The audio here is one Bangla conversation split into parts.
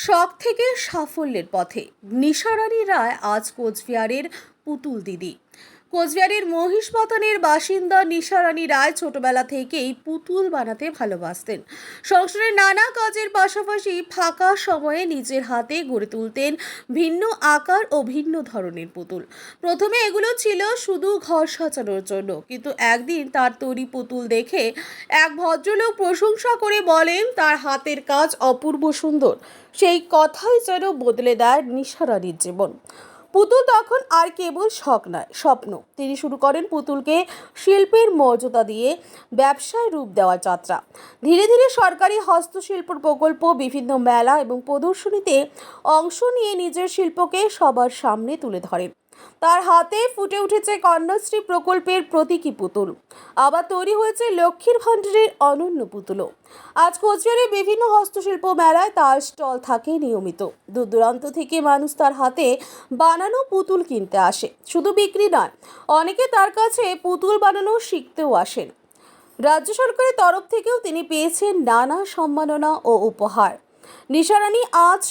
শখ থেকে সাফল্যের পথে নিশারানী রায় আজ কোচবিহারের পুতুল দিদি। কোচবিহারের মহিষমথানের বাসিন্দা নিশারানী রায় ছোটবেলা থেকেই পুতুল বানাতে ভালোবাসতেন। সংসারের নানা কাজের পাশাপাশি ফাঁকা সময়ে নিজের হাতে গড়ে তুলতেন ভিন্ন আকার ও ভিন্ন ধরনের পুতুল। প্রথমে এগুলো ছিল শুধু ঘর সাজানোর জন্য, কিন্তু একদিন তার তৈরি পুতুল দেখে এক ভদ্রলোক প্রশংসা করে বলেন তার হাতের কাজ অপূর্ব সুন্দর। সেই কথাই যেন বদলে দেয় নিশারানীর জীবন। পুতুল তখন আর কেবল শখ নয়, স্বপ্ন। তিনি শুরু করেন পুতুলকে শিল্পের মর্যাদা দিয়ে ব্যবসায় রূপ দেওয়ার যাত্রা। ধীরে ধীরে সরকারি হস্তশিল্প প্রকল্প, বিভিন্ন মেলা এবং প্রদর্শনীতে অংশ নিয়ে নিজের শিল্পকে সবার সামনে তুলে ধরেন। তার হাতে ফুটে উঠেছে কন্যাশ্রী প্রকল্পের প্রতীকী পুতুল, আবার তৈরি হয়েছে লক্ষ্মীর ভাণ্ডারের অনন্য পুতুলও। আজ কোচবিহারের বিভিন্ন হস্তশিল্প মেলায় তার স্টল থাকে নিয়মিত। দূর দূরান্ত থেকে মানুষ তার হাতে বানানো পুতুল কিনতে আসে। শুধু বিক্রি নয়, অনেকে তার কাছে পুতুল বানানো শিখতেও আসেন। রাজ্য সরকারের তরফ থেকেও তিনি পেয়েছেন নানা সম্মাননা ও উপহার। নিশারানী আজ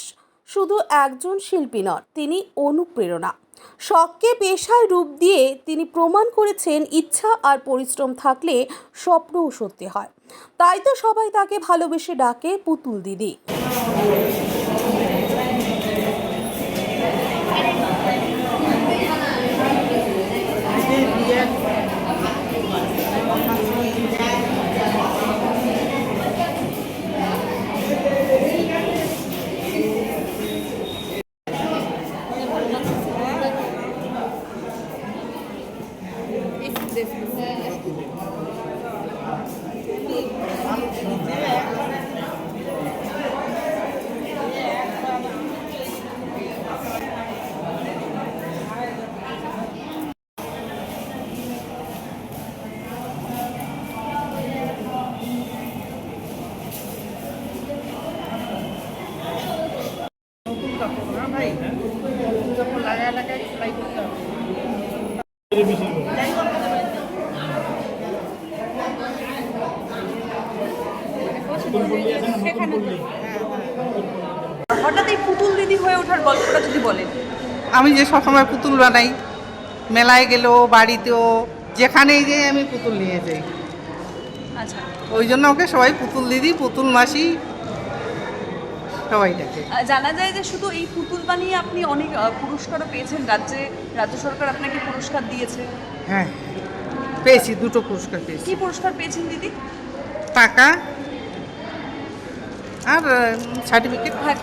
শুধু একজন শিল্পী নন, তিনি অনুপ্রেরণা। শখকে পেশায় রূপ দিয়ে তিনি প্রমাণ করেছেন ইচ্ছা আর পরিশ্রম থাকলে স্বপ্নও সত্যি হয়। তাই তো সবাই তাকে ভালোবেসে ডাকে পুতুল দিদি। ভাই যখন এলাকায় সেলাই করতে হবে। হঠাৎ এই পুতুল দিদি হয়ে ওঠার গল্পটা যদি বলেন। আমি যে সবসময় পুতুল বানাই, মেলায় গেলেও বাড়িতেও যেখানেই যাই আমি পুতুল নিয়ে যাই। আচ্ছা, ওই জন্য ওকে সবাই পুতুল দিদি, পুতুল মাসি সবাই ডাকে। জানা যায় যে শুধু এই পুতুল বানিয়ে আপনি অনেক পুরস্কারও পেয়েছেন। রাজ্য সরকার আপনাকে পুরস্কার দিয়েছে। হ্যাঁ, পেয়েছি, দুটো পুরস্কার পেয়েছি। কি পুরস্কার পেয়েছেন দিদি? টাকা আর সার্টিফিকেট। হ্যাঁ,